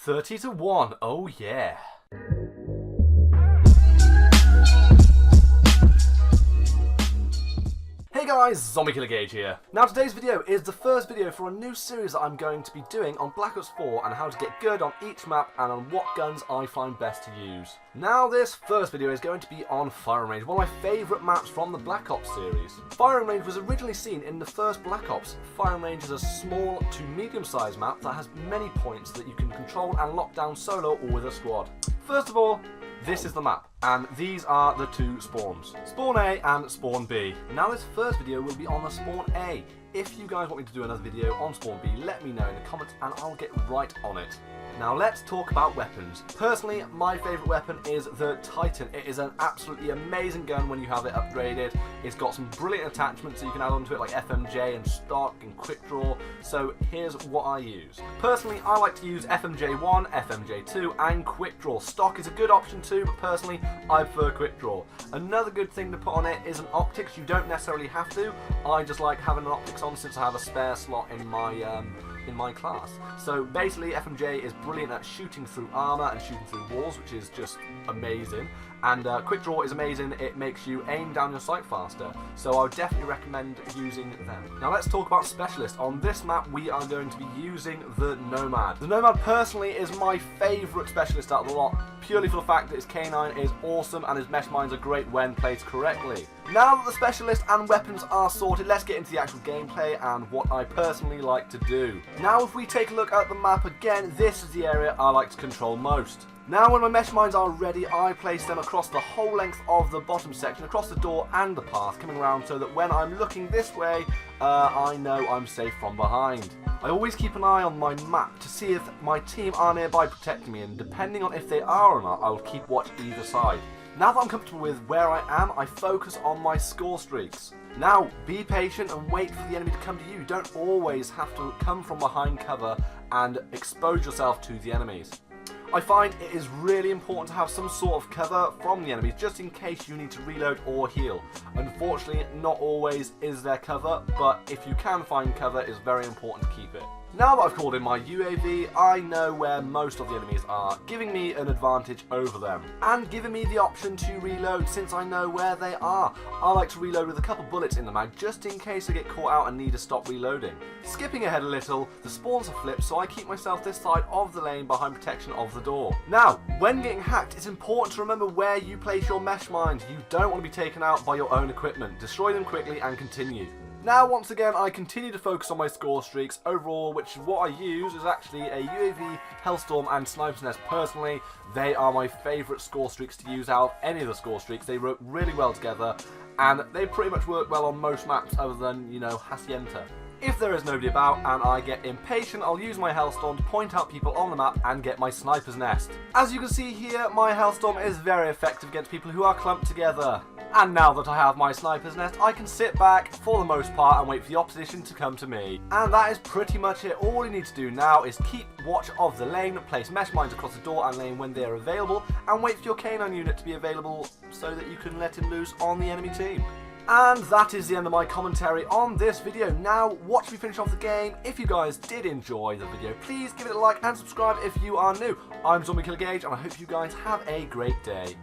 30-1, oh yeah. Hey guys, Zombie Killer Gage here. Now today's video is the first video for a new series that I'm going to be doing on Black Ops 4 and how to get good on each map and on what guns I find best to use. Now this first video is going to be on Firing Range, one of my favourite maps from the Black Ops series. Firing Range was originally seen in the first Black Ops. Firing Range is a small to medium sized map that has many points that you can control and lock down solo or with a squad. First of all, this is the map, and these are the two spawns. Spawn A and Spawn B. Now this first video will be on the Spawn A. If you guys want me to do another video on Spawn B, let me know in the comments and I'll get right on it. Now let's talk about weapons. Personally, my favourite weapon is the Titan. It is an absolutely amazing gun when you have it upgraded. It's got some brilliant attachments that you can add onto it like FMJ and stock and quick draw. So here's what I use. Personally, I like to use FMJ1, FMJ2 and quick draw. Stock is a good option too, but personally I prefer quick draw. Another good thing to put on it is an optics. You don't necessarily have to. I just like having an optics on since I have a spare slot in my class. So basically FMJ is brilliant at shooting through armour and shooting through walls, which is just amazing. And quick draw is amazing, it makes you aim down your sight faster. So I would definitely recommend using them. Now let's talk about specialist. On this map we are going to be using the Nomad. The Nomad personally is my favourite specialist out of the lot, purely for the fact that his K9 is awesome and his mesh mines are great when placed correctly. Now that the specialist and weapons are sorted, let's get into the actual gameplay and what I personally like to do. Now if we take a look at the map again, this is the area I like to control most. Now when my mesh mines are ready, I place them across the whole length of the bottom section, across the door and the path, coming around so that when I'm looking this way, I know I'm safe from behind. I always keep an eye on my map to see if my team are nearby protecting me, and depending on if they are or not, I will keep watch either side. Now that I'm comfortable with where I am, I focus on my score streaks. Now, be patient and wait for the enemy to come to you. You don't always have to come from behind cover and expose yourself to the enemies. I find it is really important to have some sort of cover from the enemies just in case you need to reload or heal. Unfortunately, not always is there cover, but if you can find cover, it's very important to keep it. Now that I've called in my UAV, I know where most of the enemies are, giving me an advantage over them, and giving me the option to reload since I know where they are. I like to reload with a couple bullets in the mag just in case I get caught out and need to stop reloading. Skipping ahead a little, the spawns are flipped, so I keep myself this side of the lane behind protection of the door. Now, when getting hacked, it's important to remember where you place your mesh mines. You don't want to be taken out by your own equipment. Destroy them quickly and continue. Now once again I continue to focus on my score streaks overall, which what I use is actually a UAV, Hellstorm and Sniper's Nest. Personally, they are my favourite score streaks to use out of any of the score streaks. They work really well together and they pretty much work well on most maps other than, you know, Hacienda. If there is nobody about and I get impatient, I'll use my Hellstorm to point out people on the map and get my Sniper's Nest. As you can see here, my Hellstorm is very effective against people who are clumped together. And now that I have my Sniper's Nest, I can sit back for the most part and wait for the opposition to come to me. And that is pretty much it. All you need to do now is keep watch of the lane, place mesh mines across the door and lane when they are available, and wait for your K9 unit to be available so that you can let him loose on the enemy team. And that is the end of my commentary on this video. Now, watch me finish off the game. If you guys did enjoy the video, please give it a like and subscribe if you are new. I'm Zombie Killer Gage and I hope you guys have a great day.